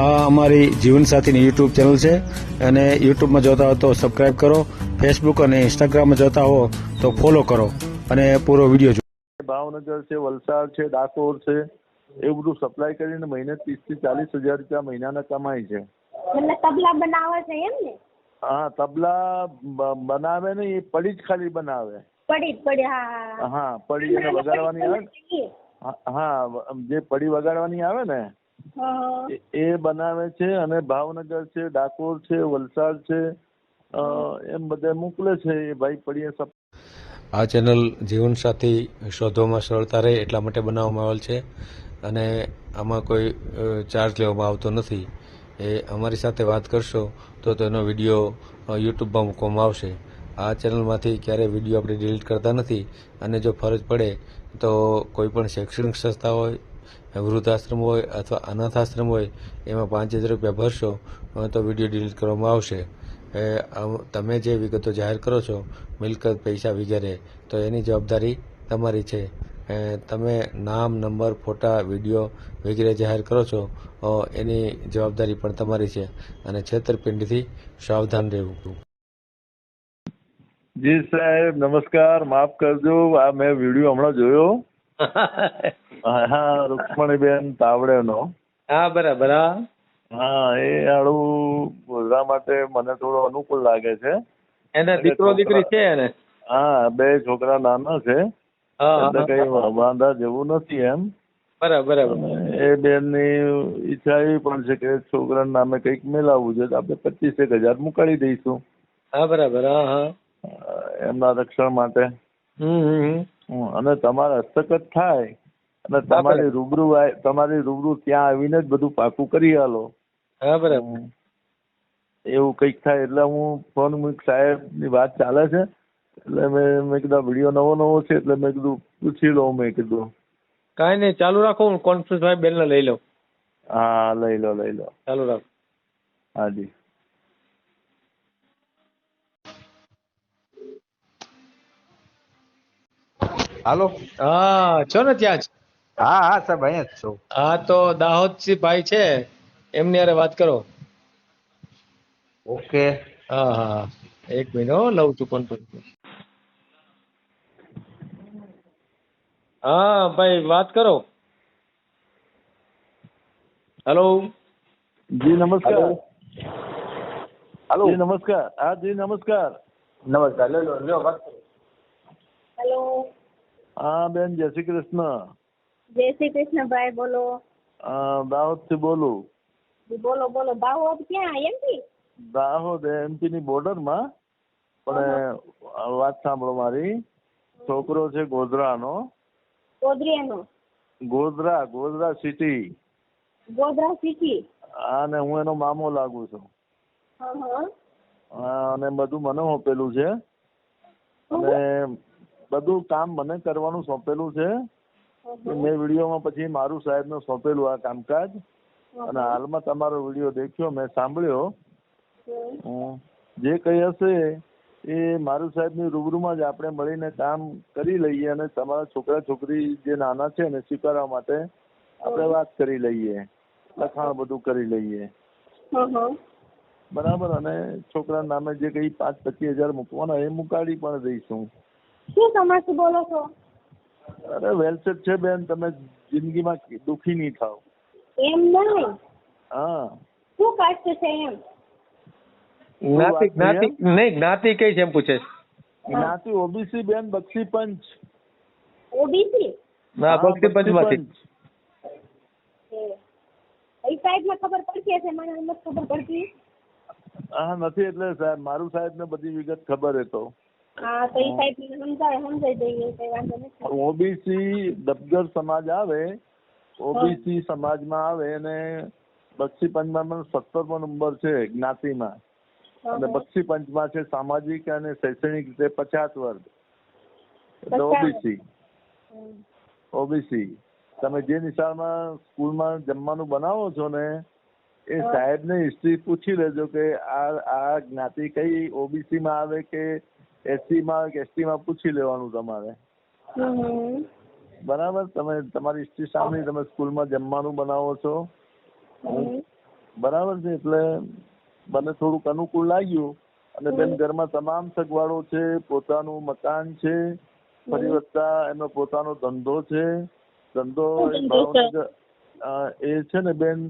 આ અમારી જીવનસાથીની YouTube channel છે અને યુટ્યુબમાં જોતા હો તો સબસ્ક્રાઇબ કરો, ફેસબુક અને ઇન્સ્ટાગ્રામમાં જોતા હો તો ફોલો કરો અને પૂરો વિડીયો જુઓ. ભાવનગર છે, વલસાડ છે, ડાકોર છે, એવું બધું સપ્લાય કરીને મહિને 30 થી 40 હજાર રૂપિયા મહિનાના કમાય છે. એટલે તબલા બનાવે છે એમ ને? હા, તબલા બનાવે ને, એ પડી જ ખાલી બનાવે. પડી હા હા, પડી એને વગાડવાની આવે ને. હા, જે પડી વગાડવાની આવે ને એ બનાવે છે. અને ભાવનગર છે, ડાકોર છે, વલસાડ છે, એમ બધે મોકલે છે એ ભાઈ પડીએ. આ ચેનલ જીવનસાથી શોધવામાં સરળતા રહે એટલા માટે બનાવવામાં આવેલ છે અને આમાં કોઈ ચાર્જ લેવામાં આવતો નથી. એ અમારી સાથે વાત કરશો તો તેનો વિડીયો યુટ્યુબમાં મૂકવામાં આવશે. આ ચેનલમાંથી ક્યારેય વિડીયો આપણે ડિલીટ કરતા નથી અને જો ફરજ પડે તો કોઈ પણ શૈક્ષણિક સંસ્થા હોય, વૃદ્ધાશ્રમ હોય અથવા અનાથાશ્રમ હોય એમાં 5000 રૂપિયા ભરશો તો વિડીયો ડિલીટ કરવામાં આવશે. તમે જે વિગતો જાહેર કરો છો, મિલકત, પૈસા વગેરે, તો એની જવાબદારી તમારી છે. તમે નામ, નંબર, ફોટા, વિડીયો વગેરે જાહેર કરો છો એની જવાબદારી પણ તમારી છે અને છેતરપિંડીથી સાવધાન રહેવું. જી સાહેબ, નમસ્કાર. માફ કરજો, આ મેં વિડીયો હમણાં જોયો. હા, રૂક્ષ્મણીબેન તાવડેનો. હા, બરાબર. હા, એ આડું બોલવા માટે મને થોડો અનુકૂળ લાગે છે. એને દીકરો દીકરી છે ને? હા, 2 છોકરા નાના છે એટલે કઈ વાંધા જેવું નથી એમ. બરાબર. એ બેન ની ઈચ્છા એવી પણ છે કે છોકરાના નામે કંઈક મેળવવું છે તો આપણે 25,000 મુકાડી દઈશું. હા, બરાબર. એમના રક્ષણ માટે. અને તમારા હસ્તગત થાય અને તમારી રૂબરૂ ત્યાં આવીને જ બધું પાકું કરી આલો. હા, બરાબર. એવું કંઈક થાય એટલે હું ફોન સાહેબ ની વાત ચાલે છે એટલે મેં કીધું વિડીયો નવો છે એટલે મેં કીધું પૂછી લઉં. મેં કીધું કાંઈ નહીં, ચાલુ રાખો. હું કોન્ફરન્સ ભાઈ બેન લઈ લઉં. હા, લઈ લો. ચાલુ રાખો. હાજી. હાલો. હા, છો ને ત્યાં જ? હા સાહેબ, અહીંયા જ છું. હા, તો દાહોદ ભાઈ છે, એમની હારે વાત કરો. ઓકે. હા, એક મિનિટ લઉં છું કોન્ફરન્સ. હા ભાઈ, વાત કરો. હેલો. જી નમસ્કાર. હાલો. જી નમસ્કાર. હા જી નમસ્કાર. નમસ્કાર. લ્યો વાત કરો. હેલો. હા બેન, જય શ્રી કૃષ્ણ. જય શ્રી કૃષ્ણ ભાઈ, બોલો. દાહોદ થી બોલું. બોલો. દાહોદ ક્યાં? એમપી? દાહોદ એમપી ની બોર્ડર માં. પણ વાત સાંભળો મારી. છોકરો છે ગોધરાનો. ગોધરા સિટી. ગોધરા સિટી. અને હું એનો મામો લાગુ છું. અને બધું મને સોંપેલું છે અને બધું કામ મને કરવાનું સોંપેલું છે. મેં વિડીયોમાં પછી મારું સાહેબને સોંપેલું આ કામકાજ. અને હાલમાં તમારો વિડીયો દેખ્યો, મેં સાંભળ્યો. જે કઈ હશે એ મારું સાહેબની રૂબરૂમાં જ આપણે મળીને કામ કરી લઈએ અને તમારા છોકરા છોકરી જે નાના છે ને સ્વીકારવા માટે આપણે વાત કરી લઈએ, લખાણ બધું કરી લઈએ. બરાબર. અને છોકરાના નામે જે કઈ 5-25 હજાર મૂકવાના એ મુકાડી પણ દઈશું. શું સમજ બોલો છો? અરે વેલસેટ છે બેન, તમે જિંદગીમાં દુખી નહીં થાવ. એમ નહીં. હા. શું કાસ્ટ છે એમ? જ્ઞાતિ કઈ છે એમ પૂછે છે. જ્ઞાતિ ઓબીસી બેન, બક્ષી પંચ. ઓબીસી? ના, બક્ષી પંચમાંથી. એ સાહેબ ને ખબર પડતી હશે, મને નથી ખબર પડતી. હા, નથી એટલે સાહેબ મારું સાહેબ ને બધી વિગત ખબર હતો. હા, તો એ સાહેબ સમજાઈ દઈએ, કઈ વાંધો નથી. ઓબીસી દબગર સમાજ આવે, ઓબીસી સમાજમાં આવે અને બક્ષી પંચમાં 17મો નંબર છે જ્ઞાતિમાં. અને બક્ષી પંચમાં છે સામાજિક અને શૈક્ષણિક રીતે 50 વર્ગ. એટલે ઓબીસી તમે જે નિશાળમાં સ્કૂલમાં જમવાનું બનાવો છો ને એ સાહેબને હિસ્ટ્રી પૂછી લેજો કે આ જ્ઞાતિ કઈ ઓબીસી માં આવે કે એસસી માં કે એસટી માં પૂછી લેવાનું તમારે. બરાબર. તમે તમારી હિસ્ટ્રી સાંભળી, તમે સ્કૂલમાં જમવાનું બનાવો છો, બરાબર છે. એટલે મને થોડુંક અનુકૂળ લાગ્યું. અને બેન ઘરમાં તમામ સગવડો છે, પોતાનું મકાન છે, ફરી વળતા એનો પોતાનો ધંધો છે. ધંધો ભાવનગર એ છે ને બેન,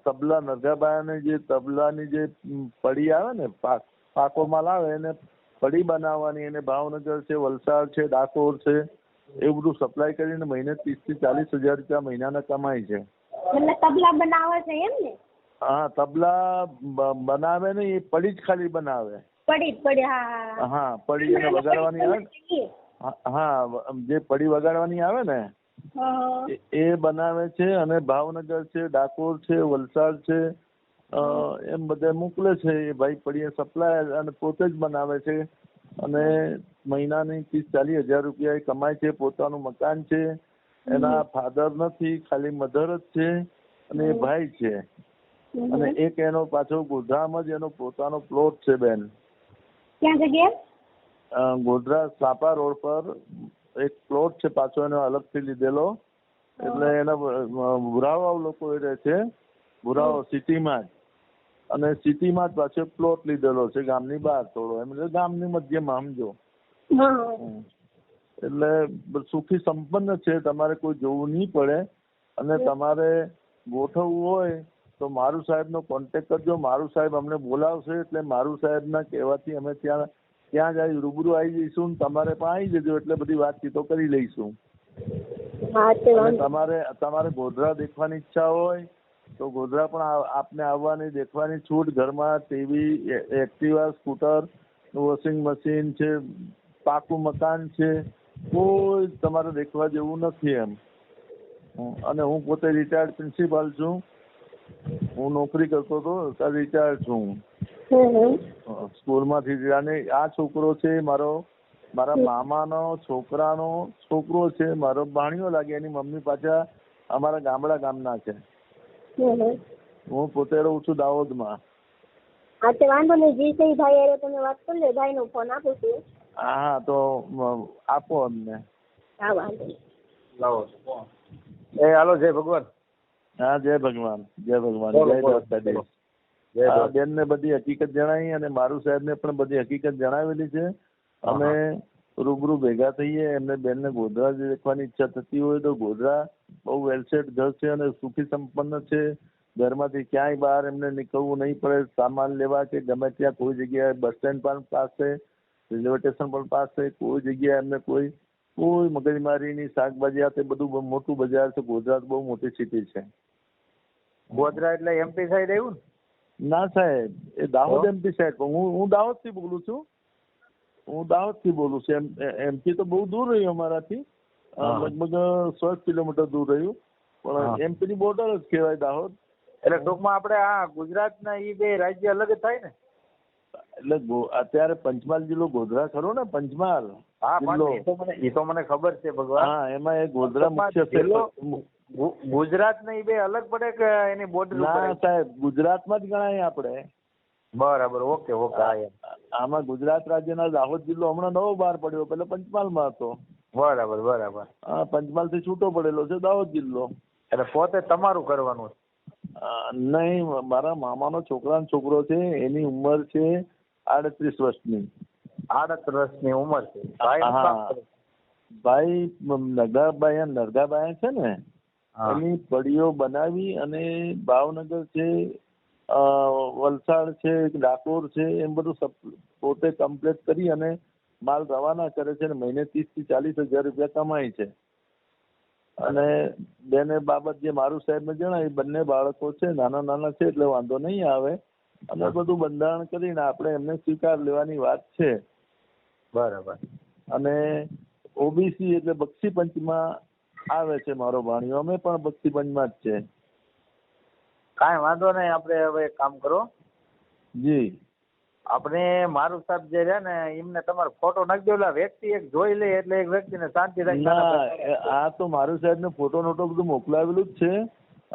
તબલા નરગાબાને જે તબલાની જે પડી આવે ને, પાકો માલ આવે એને પડી બનાવવાની, એને ભાવનગર છે, વલસાડ છે, ડાકોર છે, એવું બધું સપ્લાય કરીને મહિને 30 થી 40 હજાર રૂપિયા મહિનાના કમાય છે. એટલે તબલા બનાવે છે એમ ને? હા, તબલા બનાવે ને, એ પડી જ ખાલી બનાવે. પડી હા. હા, પડી એને વગાડવાની આવે. હા, જે પડી વગાડવાની આવે ને એ બનાવે છે. અને ભાવનગર છે, ડાકોર છે, વલસાડ છે, એમ બધે મોકલે છે એ ભાઈ પડીએ સપ્લાય, અને પોતે જ બનાવે છે. અને મહિનાની 30-40 હજાર રૂપિયા એ કમાય છે. પોતાનું મકાન છે, એના ફાધર નથી, ખાલી મધર જ છે, અને એ ભાઈ છે. અને એક એનો પાછો ગોધરામાં જ એનો પોતાનો પ્લોટ છે બેન. ક્યાં જગ્યાએ? ગોધરા સાપા રોડ પર એક પ્લોટ છે, પાછો એનો અલગથી લીધેલો. એટલે એના ભુરાવા લોકો રહે છે, ભુરાવો સિટીમાં જ. અને સિટીમાં જ પાછો પ્લોટ લીધેલો છે, ગામની બહાર થોડો, એમ એટલે ગામની મધ્યમાં સમજો. એટલે સુખી સંપન્ન છે. તમારે કોઈ જોવું નહીં પડે. અને તમારે ગોઠવવું હોય તો મારું સાહેબનો કોન્ટેક્ટ કરજો. મારું સાહેબ અમને બોલાવશે, એટલે મારું સાહેબના કહેવાથી અમે ત્યાં જ રૂબરૂ આવી જઈશું. તમારે પણ આવી જજો, એટલે બધી વાતચીતો કરી લઈશું. તમારે ગોધરા દેખવાની ઈચ્છા હોય તો ગોધરા પણ આપને આવવાની, દેખવાની છૂટ. ઘરમાં TV, Activa, scooter, washing machine છે, પાકું મકાન છે, કોઈ તમારે દેખવા જેવું નથી એમ. અને હું પોતે રિટાયર્ડ પ્રિન્સિપાલ છું. હું નોકરી કરતો હતો, રિટાયર્ડ છું સ્કૂલમાંથી. અને આ છોકરો છે મારા મામાનો છોકરાનો છોકરો છે, મારો ભાણિયો લાગે. એની મમ્મી પાછા અમારા ગામના છે. હું પોતે રહું છું દાહોદમાં. હા, તો વાંધો નહીં. જી સહી ભાઈ તમે વાત કરી લે, ભાઈ નો ફોન આપું છું. હા, તો આપો અમને. હા, વાંધો નહીં. લાવો. હાલો, જય ભગવાન. હા, જય ભગવાન, જય ભગવાન, જય દ્વારકાધીશ. બેન ને બધી હકીકત જણાવી, અને મારું સાહેબ ને પણ બધી હકીકત જણાવેલી છે. અમે રૂબરૂ ભેગા થઈએ. એમને બેન ને ગોધરા દેખવાની ઈચ્છા થતી હોય તો ગોધરા બહુ વેલસેટ ઘર છે, અને સુખી સંપન્ન છે. ઘરમાંથી ક્યાંય બહાર એમને નીકળવું નહીં પડે. સામાન લેવા કે ગમે ત્યાં કોઈ જગ્યાએ, બસ સ્ટેન્ડ પણ પાસે, રેલવે સ્ટેશન પણ પાસે, કોઈ જગ્યાએ એમને કોઈ મગજમારી ની. શાકભાજી આ તે બધું મોટું બજાર છે. ગોધરા બહુ મોટી સિટી છે. ગોધરા એટલે એમપી સાઈડ આવ્યું ને? ના સાહેબ, એ દાહોદ એમપી સાઈડ. હું દાહોદ થી બોલું છું. એમપી તો બહુ દૂર રહ્યું અમારાથી, લગભગ 100 કિલોમીટર દૂર રહ્યું. પણ એમપી ની બોર્ડર જ કહેવાય દાહોદ. એટલે ટૂંકમાં આપણે આ ગુજરાતના એ બે રાજ્ય અલગ જ થાય ને? એટલે અત્યારે પંચમહાલ જિલ્લો ગોધરા ખરો ને, પંચમહાલ. હા, એ તો મને ખબર છે ભગવાન. હા, એમાં એ ગોધરા મુખ્ય ગુજરાત ને એ બે અલગ પડે કે એની બોર્ડર? ના સાહેબ, ગુજરાતમાં જ ગણાય આપણે. બરાબર, ઓકે. આમાં ગુજરાત રાજ્યના દાહોદ જિલ્લો હમણાં નવો બહાર પડ્યો, પેલો પંચમહાલમાં હતો. બરાબર. હા, પંચમહાલ થી છૂટો પડેલો છે દાહોદ જિલ્લો. એટલે પોતે તમારું કરવાનું? નહીં, મારા મામાનો છોકરો છે. એની ઉંમર છે 38 વર્ષની. 38 વર્ષની ઉંમર છે. ભાઈ નરગાબાઈ છે ને, એની પડીઓ બનાવી અને ભાવનગર છે, વલસાડ છે, ડાકોર છે, એમ બધું પોતે કમ્પ્લીટ કરી અને માલ રવાના કરે છે. મહિને 30 થી 40 હજાર રૂપિયા કમાય છે. અને બેને બાબત જે મારું સાહેબ ને જણાવી, બંને બાળકો છે, નાના છે, એટલે વાંધો નહીં આવે. અને બધું બંધારણ કરીને આપણે એમને સ્વીકાર લેવાની વાત છે. બરાબર. અને ઓબીસી એટલે બક્ષી પંચમાં આવે છે મારો ભાણિયો. અમે પણ બક્ષી પંચમાં જ છે. કાંઈ વાંધો નહીં. આપણે હવે કામ કરો. જી, આપણે મારું સાહેબ જે રહ્યા ને એમને તમારો ફોટો નાખી દો. વ્યક્તિ એક જોઈ લે એટલે એક વ્યક્તિને શાંતિ રાખી. ના, આ તો મારું સાહેબ ને ફોટો નોટો બધું મોકલાવેલું જ છે.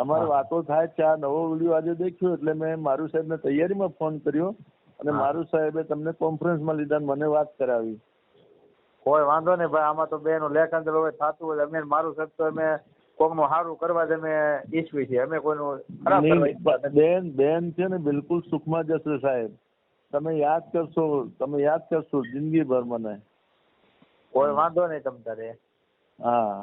અમારે વાતો થાય છે. આ નવો વિડીયો આજે દેખ્યો એટલે મેં મારું સાહેબ ને તૈયારીમાં ફોન કર્યો, અને મારું સાહેબે તમને કોન્ફરન્સમાં લીધા, મને વાત કરાવી. કોઈ વાંધો નહીં ભાઈ. આમાં તો બેનું લેખન હવે થતું હોય. અમે મારું સાહેબ તો અમે કોકનું સારું કરવા જ અમે ઈચ્છવી છીએ, અમે કોઈનું ખરાબ કરવા ઈચ્છતા નથી. બેન છે ને બિલકુલ સુખમાં જશે સાહેબ. તમે યાદ કરશો જિંદગીભર મને. કોઈ વાંધો નહીં તમ તારે. હા,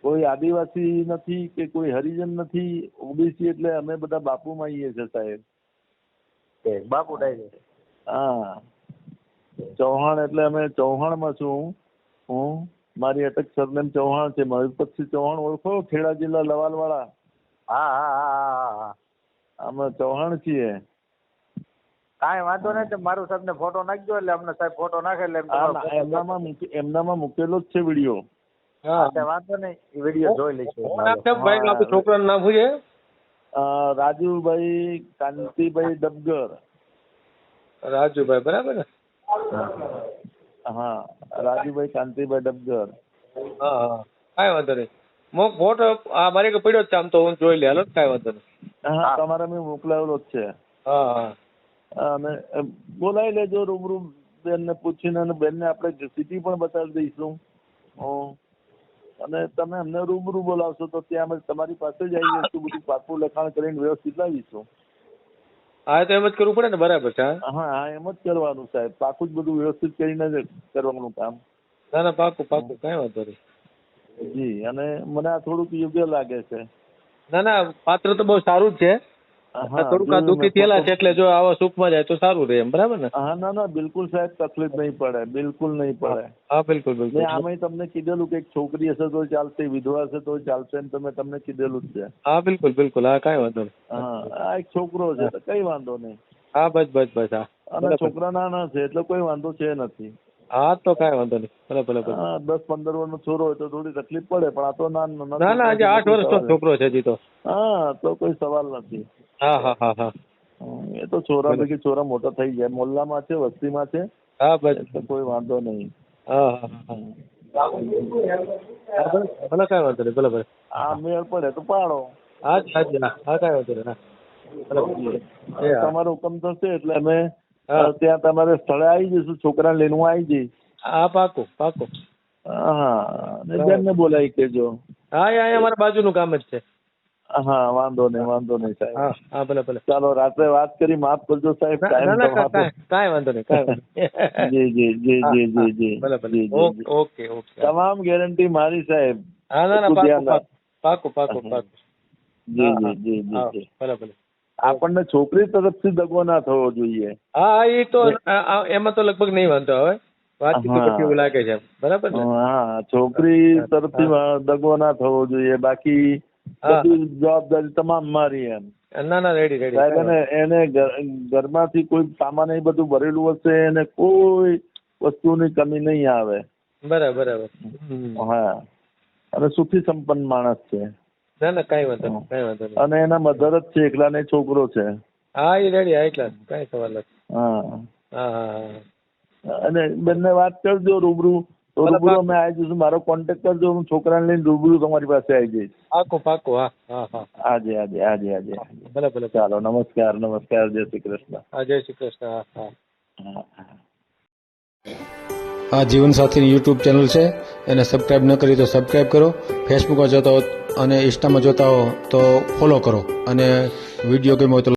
કોઈ આદિવાસી નથી કે કોઈ હરિજન નથી, ઓબીસી એટલે અમે બધા બાપુમાં આવીએ છીએ સાહેબ. બાપુ ડાયરેક્ટ. હા, ચૌહાણ એટલે અમે ચૌહાણમાં છું હું. મારી અટક સરનેમ ચૌહાણ છે. મયુરપતસિંહ ચૌહાણ ઓળખો? ખેડા જિલ્લા લવાલવાળા. હા હા હા હા. અમે ચૌહાણ છીએ. કાંઈ વાંધો નહીં, તો મારું સાહેબ ને ફોટો નાખજો એટલે અમને સાહેબ ફોટો નાખે એટલે એમનામાં મૂકેલો જ છે વિડીયો. વાંધો નહીં, એ વિડીયો જોઈ લઈશું. આપણું છોકરાનું નામ શું છે? રાજુભાઈ કાંતિભાઈ ડબગર. રાજુભાઈ, બરાબર ને? હા, રાજુભાઈ કાંતિભાઈ ડબગર. હા હા, કાંઈ વાંધો નહીં. ફોટો મારી કે પડ્યો જ છે, આમ તો હું જોઈ લે. હાલો, કાંઈ વાંધો નહીં. હા, તમારા મેં મોકલાવેલો જ છે. હા હા. અને બોલાવી લેજો રૂબરૂ બેન ને પૂછીને, અને બેન ને આપણે સિટી પણ બતાવી દઈશું. અને તમે અમને રૂબરૂ બોલાવશો તો ત્યાં અમે તમારી પાસે જ આવી જઈશું, બધું પાકું લખાણ કરીને વ્યવસ્થિત લાવીશું. હા, તો એમ જ કરવું પડે ને? બરાબર છે. હા, એમ જ કરવાનું સાહેબ. પાકું જ બધું વ્યવસ્થિત કરીને જ કરવાનું કામ. ના ના, પાકું પાકું, કાંઈ વાંધો નહીં. જી, અને મને આ થોડુંક યોગ્ય લાગે છે. ના ના, પાત્ર તો બહુ સારું જ છે. થોડુંક આ દુઃખી થયેલા છે એટલે જો આવા સુખમાં જાય તો સારું રહે એમ. બરાબર ને? હા, ના બિલકુલ સાહેબ, તકલીફ નહીં પડે, બિલકુલ નહીં પડે. હા, બિલકુલ બિલકુલ. મેં આમાં તમને કીધેલું કે એક છોકરી હશે તો ચાલશે, વિધવા હશે તો ચાલશે, એમ તમને કીધેલું જ છે. હા, બિલકુલ બિલકુલ. હા, કાંઈ વાંધો નહીં. હા, આ એક છોકરો છે તો કઈ વાંધો નહીં. હા, બસ. હા, અને છોકરા નાના છે એટલે કોઈ વાંધો છે નથી. હા, તો કાંઈ વાંધો નહીં. બરાબર. 10-15 વર્ષનો છોરો હોય તો થોડી તકલીફ પડે, પણ આ તો નાનો. ના ના, આજે 8 વર્ષનો છોકરો છે હજી તો. હા, તો કોઈ સવાલ નથી. હા હા હા હા. એ તો છોરા પૈકી છોરા મોટા થઈ જાય, મોહલ્લામાં છે, વસ્તીમાં છે. હા, બસ. એટલે કોઈ વાંધો નહીં. હા હા હા. ભલે, કાંઈ વાંધો નહીં. ભલે. આ મેળ પડે તો પાડો. હા, કાંઈ વાંધો નહીં. તમારો હુકમ થશે એટલે અમે ત્યાં તમારે સ્થળે આવી જઈશું, છોકરાને લઈને હું આવી જઈશ. હા, પાકું. હા, બેન ને બોલાવી કેજો. હા, એ અહીંયા અમારા બાજુનું કામ જ છે. હા, વાંધો નહીં સાહેબ. હા, ભલે. ચાલો, રાત્રે વાત કરી, માફ કરજો સાહેબ. કાંઈ વાંધો નહીં. જી. ઓકે. તમામ ગેરંટી મારી સાહેબ. હા, ના, પાકું. જી. ભલે. આપણને છોકરી તરફથી દગો ના થવો જોઈએ. હા, એ તો એમાં તો લગભગ નહીં વાંધો આવે. વાતચીત પછી એવું લાગે છે. બરાબર ને? હા, છોકરી તરફથી દગો ના થવો જોઈએ. બાકી બધી જવાબદારી તમામ મારી એમ. ના, રેડી. સાહેબ, એને ઘરમાંથી કોઈ સામાન એ બધું ભરેલું હશે, એને કોઈ વસ્તુની કમી નહીં આવે. બરાબર. હા, અને સુખી સંપન્ન માણસ છે. ના, કાંઈ વાંધો નહીં. અને એના મધર જ છે, એકલા ને છોકરો છે. હા, એ રેડી. હાઈ ક્લાસ, કાંઈ સવાલ નથી. હા. અને બંને વાત કરજો રૂબરૂ. તો રૂબરૂ અમે આવી જઈશું. મારો કોન્ટેક્ટ કરજો, હું છોકરાને લઈને રૂબરૂ તમારી પાસે આવી જઈશ. પાકું. હા. આજે. ભલે. ચાલો, નમસ્કાર. જય શ્રી કૃષ્ણ. હા, જય શ્રી કૃષ્ણ. હા. આ જીવનસાથીની યુટ્યુબ ચેનલ છે, એને સબસ્ક્રાઇબ ન કરી તો સબસ્ક્રાઇબ કરો. ફેસબુકમાં જોતા હો અને ઇન્સ્ટામાં જોતા હો તો ફોલો કરો. અને વિડીયો ગમ્યો હોય તો